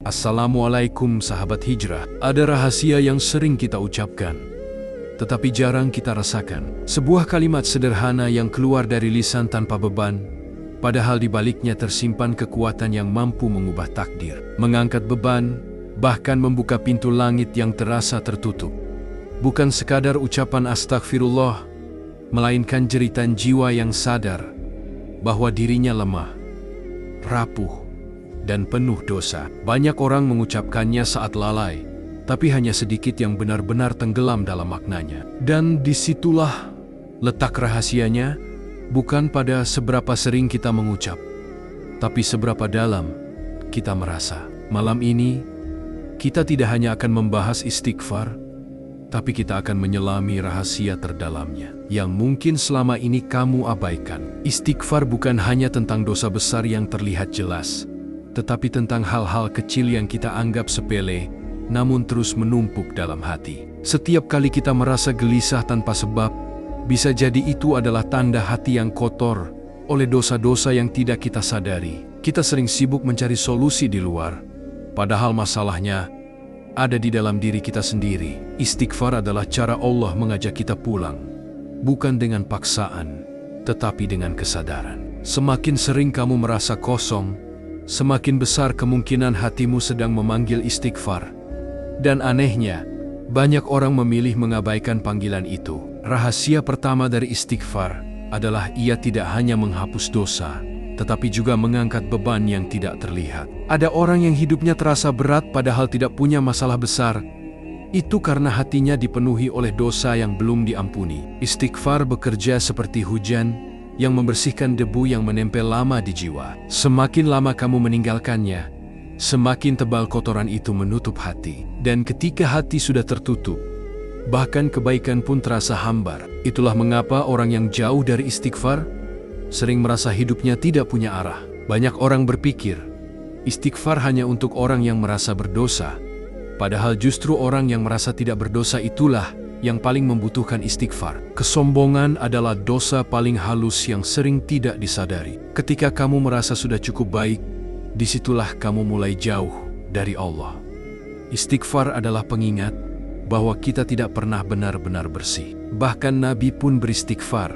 Assalamualaikum sahabat hijrah. Ada rahasia yang sering kita ucapkan, tetapi jarang kita rasakan. Sebuah kalimat sederhana yang keluar dari lisan tanpa beban, padahal di baliknya tersimpan kekuatan yang mampu mengubah takdir, mengangkat beban, bahkan membuka pintu langit yang terasa tertutup. Bukan sekadar ucapan astagfirullah, melainkan jeritan jiwa yang sadar bahwa dirinya lemah, rapuh, dan penuh dosa. Banyak orang mengucapkannya saat lalai, tapi hanya sedikit yang benar-benar tenggelam dalam maknanya. Dan disitulah letak rahasianya, bukan pada seberapa sering kita mengucap, tapi seberapa dalam kita merasa. Malam ini, kita tidak hanya akan membahas istighfar, tapi kita akan menyelami rahasia terdalamnya yang mungkin selama ini kamu abaikan. Istighfar bukan hanya tentang dosa besar yang terlihat jelas, tetapi tentang hal-hal kecil yang kita anggap sepele, namun terus menumpuk dalam hati. Setiap kali kita merasa gelisah tanpa sebab, bisa jadi itu adalah tanda hati yang kotor oleh dosa-dosa yang tidak kita sadari. Kita sering sibuk mencari solusi di luar, padahal masalahnya ada di dalam diri kita sendiri. Istighfar adalah cara Allah mengajak kita pulang, bukan dengan paksaan, tetapi dengan kesadaran. Semakin sering kamu merasa kosong, semakin besar kemungkinan hatimu sedang memanggil istighfar. Dan anehnya, banyak orang memilih mengabaikan panggilan itu. Rahasia pertama dari istighfar adalah ia tidak hanya menghapus dosa, tetapi juga mengangkat beban yang tidak terlihat. Ada orang yang hidupnya terasa berat padahal tidak punya masalah besar. Itu karena hatinya dipenuhi oleh dosa yang belum diampuni. Istighfar bekerja seperti hujan yang membersihkan debu yang menempel lama di jiwa. Semakin lama kamu meninggalkannya, semakin tebal kotoran itu menutup hati. Dan ketika hati sudah tertutup, bahkan kebaikan pun terasa hambar. Itulah mengapa orang yang jauh dari istighfar sering merasa hidupnya tidak punya arah. Banyak orang berpikir, istighfar hanya untuk orang yang merasa berdosa, padahal justru orang yang merasa tidak berdosa itulah yang paling membutuhkan istighfar. Kesombongan adalah dosa paling halus yang sering tidak disadari. Ketika kamu merasa sudah cukup baik, disitulah kamu mulai jauh dari Allah. Istighfar adalah pengingat bahwa kita tidak pernah benar-benar bersih. Bahkan Nabi pun beristighfar,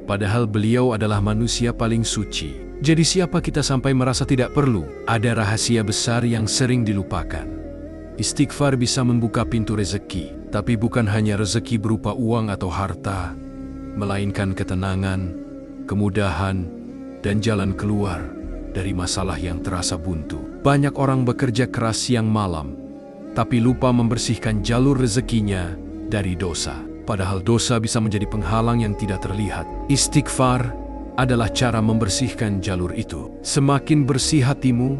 padahal beliau adalah manusia paling suci. Jadi siapa kita sampai merasa tidak perlu? Ada rahasia besar yang sering dilupakan. Istighfar bisa membuka pintu rezeki, tapi bukan hanya rezeki berupa uang atau harta, melainkan ketenangan, kemudahan, dan jalan keluar dari masalah yang terasa buntu. Banyak orang bekerja keras siang malam, tapi lupa membersihkan jalur rezekinya dari dosa. Padahal dosa bisa menjadi penghalang yang tidak terlihat. Istighfar adalah cara membersihkan jalur itu. Semakin bersih hatimu,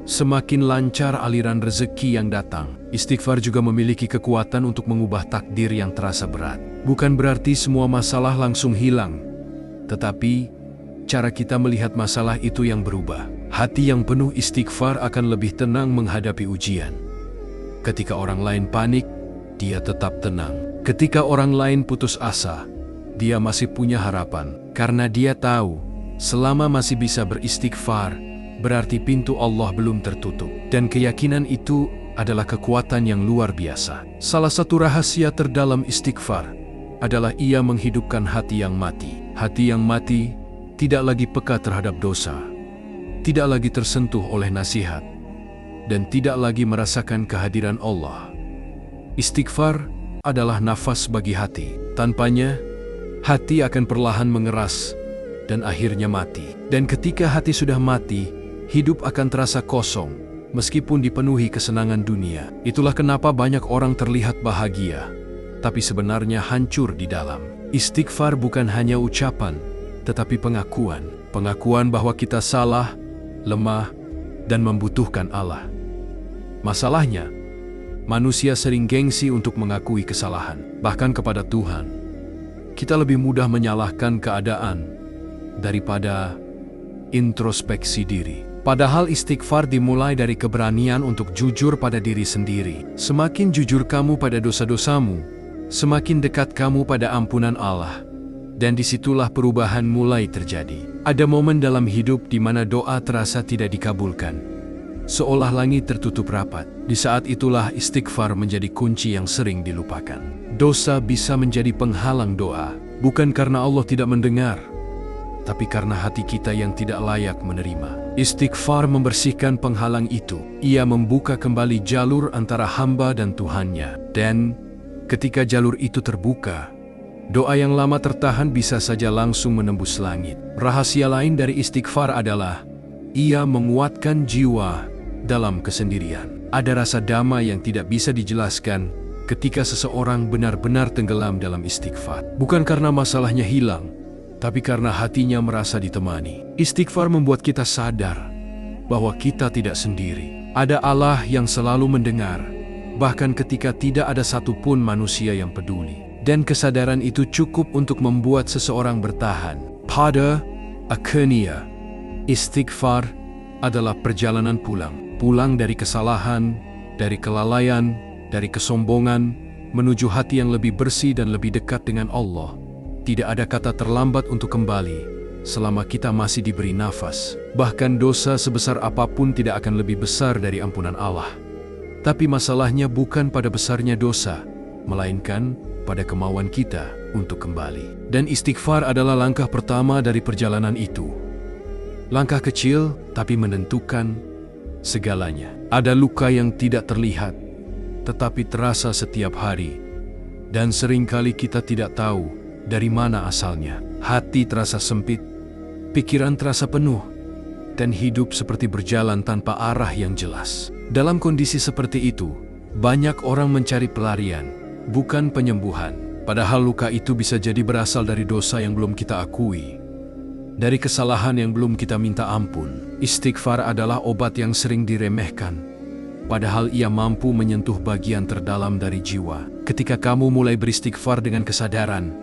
semakin lancar aliran rezeki yang datang. Istighfar juga memiliki kekuatan untuk mengubah takdir yang terasa berat. Bukan berarti semua masalah langsung hilang, tetapi cara kita melihat masalah itu yang berubah. Hati yang penuh istighfar akan lebih tenang menghadapi ujian. Ketika orang lain panik, dia tetap tenang. Ketika orang lain putus asa, dia masih punya harapan. Karena dia tahu, selama masih bisa beristighfar, berarti pintu Allah belum tertutup. Dan keyakinan itu adalah kekuatan yang luar biasa. Salah satu rahasia terdalam istighfar adalah ia menghidupkan hati yang mati. Hati yang mati tidak lagi peka terhadap dosa, tidak lagi tersentuh oleh nasihat, dan tidak lagi merasakan kehadiran Allah. Istighfar adalah nafas bagi hati. Tanpanya, hati akan perlahan mengeras dan akhirnya mati. Dan ketika hati sudah mati, hidup akan terasa kosong, meskipun dipenuhi kesenangan dunia. Itulah kenapa banyak orang terlihat bahagia, tapi sebenarnya hancur di dalam. Istighfar bukan hanya ucapan, tetapi pengakuan. Pengakuan bahwa kita salah, lemah, dan membutuhkan Allah. Masalahnya, manusia sering gengsi untuk mengakui kesalahan, bahkan kepada Tuhan. Kita lebih mudah menyalahkan keadaan daripada introspeksi diri. Padahal istighfar dimulai dari keberanian untuk jujur pada diri sendiri. Semakin jujur kamu pada dosa-dosamu, semakin dekat kamu pada ampunan Allah. Dan disitulah perubahan mulai terjadi. Ada momen dalam hidup di mana doa terasa tidak dikabulkan. seolah langit tertutup rapat. Di saat itulah istighfar menjadi kunci yang sering dilupakan. Dosa bisa menjadi penghalang doa, bukan karena Allah tidak mendengar, tapi karena hati kita yang tidak layak menerima. Istighfar membersihkan penghalang itu. Ia membuka kembali jalur antara hamba dan Tuhannya. Dan ketika jalur itu terbuka, doa yang lama tertahan bisa saja langsung menembus langit. Rahasia lain dari istighfar adalah ia menguatkan jiwa dalam kesendirian. Ada rasa damai yang tidak bisa dijelaskan ketika seseorang benar-benar tenggelam dalam istighfar. Bukan karena masalahnya hilang, tapi karena hatinya merasa ditemani. Istighfar membuat kita sadar bahwa kita tidak sendiri. Ada Allah yang selalu mendengar, bahkan ketika tidak ada satupun manusia yang peduli. Dan kesadaran itu cukup untuk membuat seseorang bertahan. Pada akhirnya, istighfar adalah perjalanan pulang. Pulang dari kesalahan, dari kelalaian, dari kesombongan, menuju hati yang lebih bersih dan lebih dekat dengan Allah. Tidak ada kata terlambat untuk kembali, selama kita masih diberi nafas. Bahkan dosa sebesar apapun tidak akan lebih besar dari ampunan Allah. Tapi masalahnya bukan pada besarnya dosa, melainkan pada kemauan kita untuk kembali. Dan istighfar adalah langkah pertama dari perjalanan itu. Langkah kecil, tapi menentukan segalanya. Ada luka yang tidak terlihat, tetapi terasa setiap hari. Dan seringkali kita tidak tahu dari mana asalnya. Hati terasa sempit, pikiran terasa penuh, dan hidup seperti berjalan tanpa arah yang jelas. Dalam kondisi seperti itu, banyak orang mencari pelarian, bukan penyembuhan. Padahal luka itu bisa jadi berasal dari dosa yang belum kita akui, dari kesalahan yang belum kita minta ampun. Istighfar adalah obat yang sering diremehkan, padahal ia mampu menyentuh bagian terdalam dari jiwa. Ketika kamu mulai beristighfar dengan kesadaran,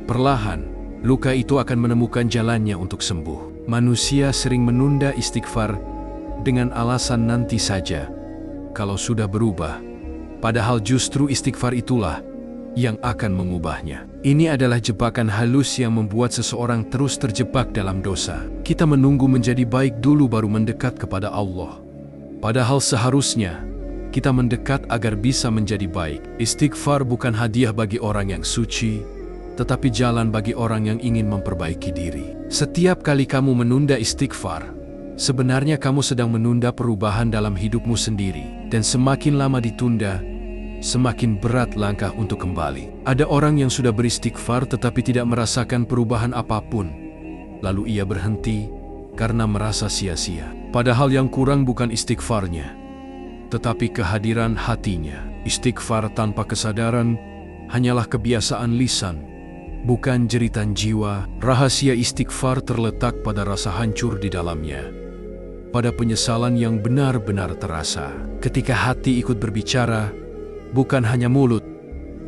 perlahan luka itu akan menemukan jalannya untuk sembuh. Manusia sering menunda istighfar dengan alasan nanti saja, kalau sudah berubah. Padahal justru istighfar itulah yang akan mengubahnya. Ini adalah jebakan halus yang membuat seseorang terus terjebak dalam dosa. Kita menunggu menjadi baik dulu baru mendekat kepada Allah. Padahal seharusnya kita mendekat agar bisa menjadi baik. Istighfar bukan hadiah bagi orang yang suci, tetapi jalan bagi orang yang ingin memperbaiki diri. Setiap kali kamu menunda istighfar, sebenarnya kamu sedang menunda perubahan dalam hidupmu sendiri. Dan semakin lama ditunda, semakin berat langkah untuk kembali. Ada orang yang sudah beristighfar tetapi tidak merasakan perubahan apapun. Lalu ia berhenti karena merasa sia-sia. Padahal yang kurang bukan istighfarnya, tetapi kehadiran hatinya. Istighfar tanpa kesadaran hanyalah kebiasaan lisan, bukan jeritan jiwa. Rahasia istighfar terletak pada rasa hancur di dalamnya, pada penyesalan yang benar-benar terasa. Ketika hati ikut berbicara, bukan hanya mulut,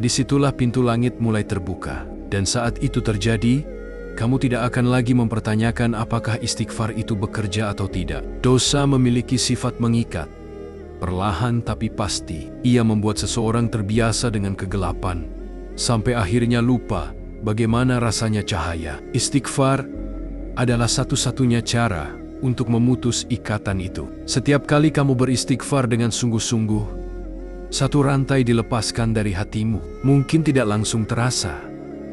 disitulah pintu langit mulai terbuka. Dan saat itu terjadi, kamu tidak akan lagi mempertanyakan apakah istighfar itu bekerja atau tidak. Dosa memiliki sifat mengikat, perlahan tapi pasti. Ia membuat seseorang terbiasa dengan kegelapan, sampai akhirnya lupa bagaimana rasanya cahaya. Istighfar adalah satu-satunya cara untuk memutus ikatan itu. Setiap kali kamu beristighfar dengan sungguh-sungguh, satu rantai dilepaskan dari hatimu. Mungkin tidak langsung terasa,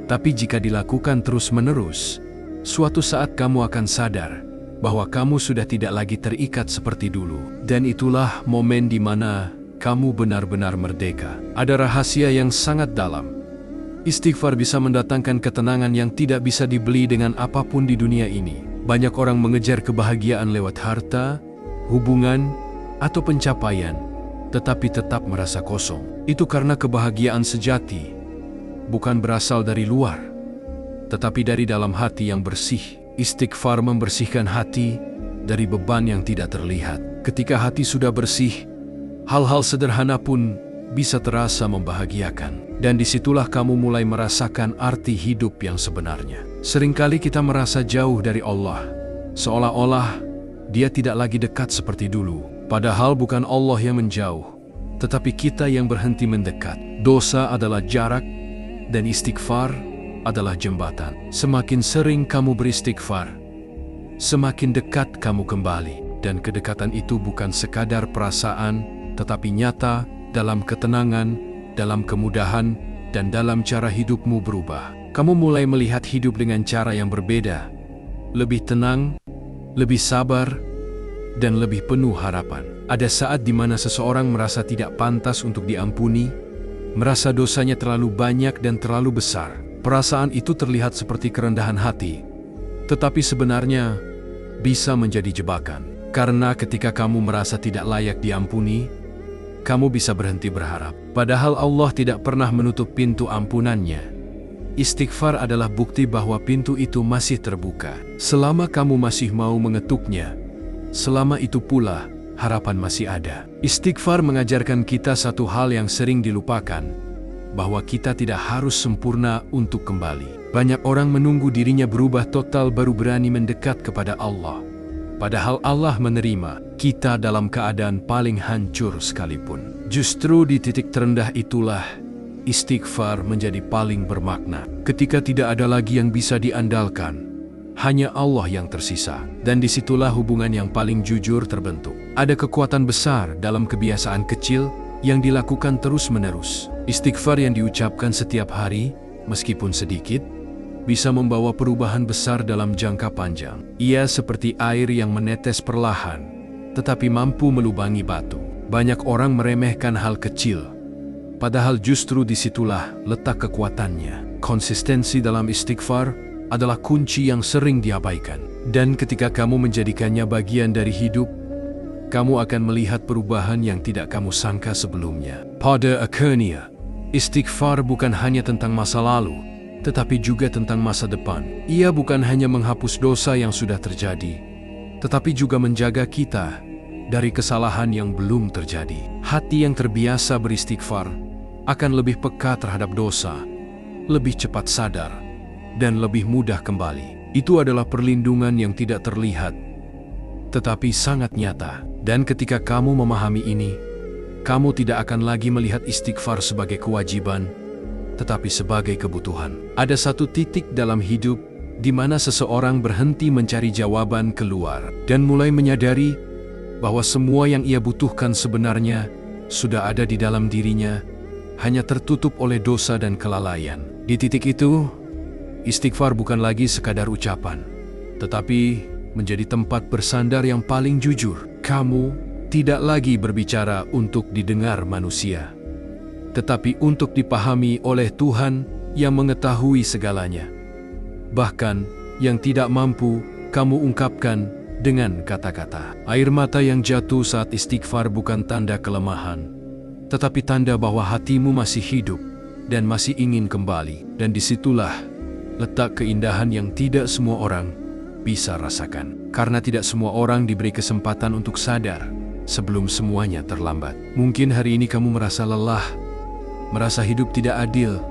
tapi jika dilakukan terus-menerus, suatu saat kamu akan sadar bahwa kamu sudah tidak lagi terikat seperti dulu. Dan itulah momen di mana kamu benar-benar merdeka. Ada rahasia yang sangat dalam. Istighfar bisa mendatangkan ketenangan yang tidak bisa dibeli dengan apapun di dunia ini. Banyak orang mengejar kebahagiaan lewat harta, hubungan, atau pencapaian, tetapi tetap merasa kosong. Itu karena kebahagiaan sejati bukan berasal dari luar, tetapi dari dalam hati yang bersih. Istighfar membersihkan hati dari beban yang tidak terlihat. Ketika hati sudah bersih, hal-hal sederhana pun bisa terasa membahagiakan. Dan disitulah kamu mulai merasakan arti hidup yang sebenarnya. Seringkali kita merasa jauh dari Allah, seolah-olah Dia tidak lagi dekat seperti dulu. Padahal bukan Allah yang menjauh, tetapi kita yang berhenti mendekat. Dosa adalah jarak, dan istighfar adalah jembatan. Semakin sering kamu beristighfar, semakin dekat kamu kembali. Dan kedekatan itu bukan sekadar perasaan, tetapi nyata dalam ketenangan, dalam kemudahan, dan dalam cara hidupmu berubah. Kamu mulai melihat hidup dengan cara yang berbeda, lebih tenang, lebih sabar, dan lebih penuh harapan. Ada saat di mana seseorang merasa tidak pantas untuk diampuni, merasa dosanya terlalu banyak dan terlalu besar. Perasaan itu terlihat seperti kerendahan hati, tetapi sebenarnya bisa menjadi jebakan. Karena ketika kamu merasa tidak layak diampuni, kamu bisa berhenti berharap. Padahal Allah tidak pernah menutup pintu ampunannya. Istighfar adalah bukti bahwa pintu itu masih terbuka. Selama kamu masih mau mengetuknya, selama itu pula harapan masih ada. Istighfar mengajarkan kita satu hal yang sering dilupakan, bahwa kita tidak harus sempurna untuk kembali. Banyak orang menunggu dirinya berubah total baru berani mendekat kepada Allah. Padahal Allah menerima kita dalam keadaan paling hancur sekalipun. Justru di titik terendah itulah istighfar menjadi paling bermakna. Ketika tidak ada lagi yang bisa diandalkan, hanya Allah yang tersisa. Dan disitulah hubungan yang paling jujur terbentuk. Ada kekuatan besar dalam kebiasaan kecil yang dilakukan terus-menerus. Istighfar yang diucapkan setiap hari, meskipun sedikit, bisa membawa perubahan besar dalam jangka panjang. Ia seperti air yang menetes perlahan, tetapi mampu melubangi batu. Banyak orang meremehkan hal kecil, padahal justru disitulah letak kekuatannya. Konsistensi dalam istighfar adalah kunci yang sering diabaikan. Dan ketika kamu menjadikannya bagian dari hidup, kamu akan melihat perubahan yang tidak kamu sangka sebelumnya. Pada akhirnya, istighfar bukan hanya tentang masa lalu, tetapi juga tentang masa depan. Ia bukan hanya menghapus dosa yang sudah terjadi, tetapi juga menjaga kita dari kesalahan yang belum terjadi. Hati yang terbiasa beristighfar akan lebih peka terhadap dosa, lebih cepat sadar, dan lebih mudah kembali. Itu adalah perlindungan yang tidak terlihat, tetapi sangat nyata. Dan ketika kamu memahami ini, kamu tidak akan lagi melihat istighfar sebagai kewajiban, tetapi sebagai kebutuhan. Ada satu titik dalam hidup di mana seseorang berhenti mencari jawaban keluar dan mulai menyadari bahwa semua yang ia butuhkan sebenarnya sudah ada di dalam dirinya, hanya tertutup oleh dosa dan kelalaian. Di titik itu, istighfar bukan lagi sekadar ucapan, tetapi menjadi tempat bersandar yang paling jujur. Kamu tidak lagi berbicara untuk didengar manusia, tetapi untuk dipahami oleh Tuhan yang mengetahui segalanya. Bahkan yang tidak mampu kamu ungkapkan dengan kata-kata. Air mata yang jatuh saat istighfar bukan tanda kelemahan, tetapi tanda bahwa hatimu masih hidup dan masih ingin kembali. Dan disitulah letak keindahan yang tidak semua orang bisa rasakan. Karena tidak semua orang diberi kesempatan untuk sadar sebelum semuanya terlambat. Mungkin hari ini kamu merasa lelah, merasa hidup tidak adil,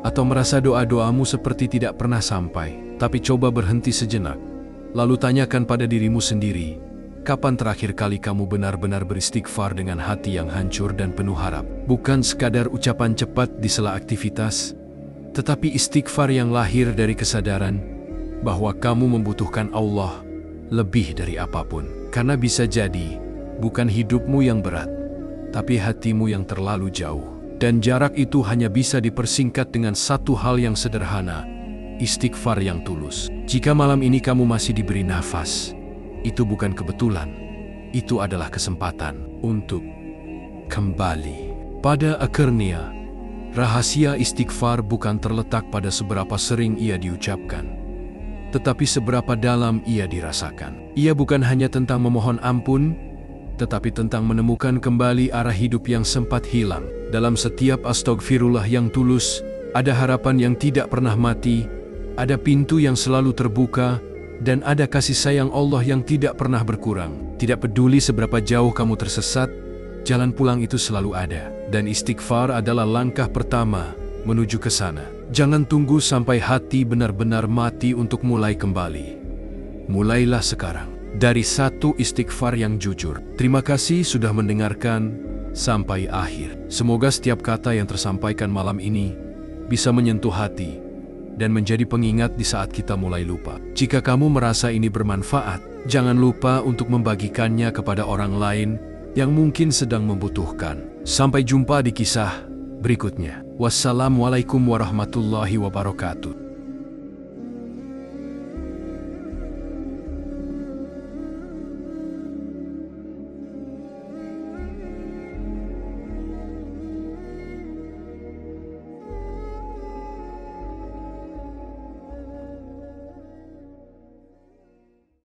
atau merasa doa-doamu seperti tidak pernah sampai. Tapi coba berhenti sejenak, lalu tanyakan pada dirimu sendiri, kapan terakhir kali kamu benar-benar beristighfar dengan hati yang hancur dan penuh harap? Bukan sekadar ucapan cepat di sela aktivitas, tetapi istighfar yang lahir dari kesadaran bahwa kamu membutuhkan Allah lebih dari apapun. Karena bisa jadi, bukan hidupmu yang berat, tapi hatimu yang terlalu jauh. Dan jarak itu hanya bisa dipersingkat dengan satu hal yang sederhana, istighfar yang tulus. Jika malam ini kamu masih diberi nafas, itu bukan kebetulan, itu adalah kesempatan untuk kembali. Pada akhirnya, rahasia istighfar bukan terletak pada seberapa sering ia diucapkan, tetapi seberapa dalam ia dirasakan. Ia bukan hanya tentang memohon ampun, tetapi tentang menemukan kembali arah hidup yang sempat hilang. Dalam setiap astagfirullah yang tulus, ada harapan yang tidak pernah mati, ada pintu yang selalu terbuka, dan ada kasih sayang Allah yang tidak pernah berkurang. Tidak peduli seberapa jauh kamu tersesat, jalan pulang itu selalu ada. Dan istighfar adalah langkah pertama menuju ke sana. Jangan tunggu sampai hati benar-benar mati untuk mulai kembali. Mulailah sekarang, dari satu istighfar yang jujur. Terima kasih sudah mendengarkan sampai akhir. Semoga setiap kata yang tersampaikan malam ini bisa menyentuh hati dan menjadi pengingat di saat kita mulai lupa. Jika kamu merasa ini bermanfaat, Jangan lupa untuk membagikannya kepada orang lain yang mungkin sedang membutuhkan. Sampai jumpa di kisah berikutnya. Wassalamualaikum warahmatullahi wabarakatuh.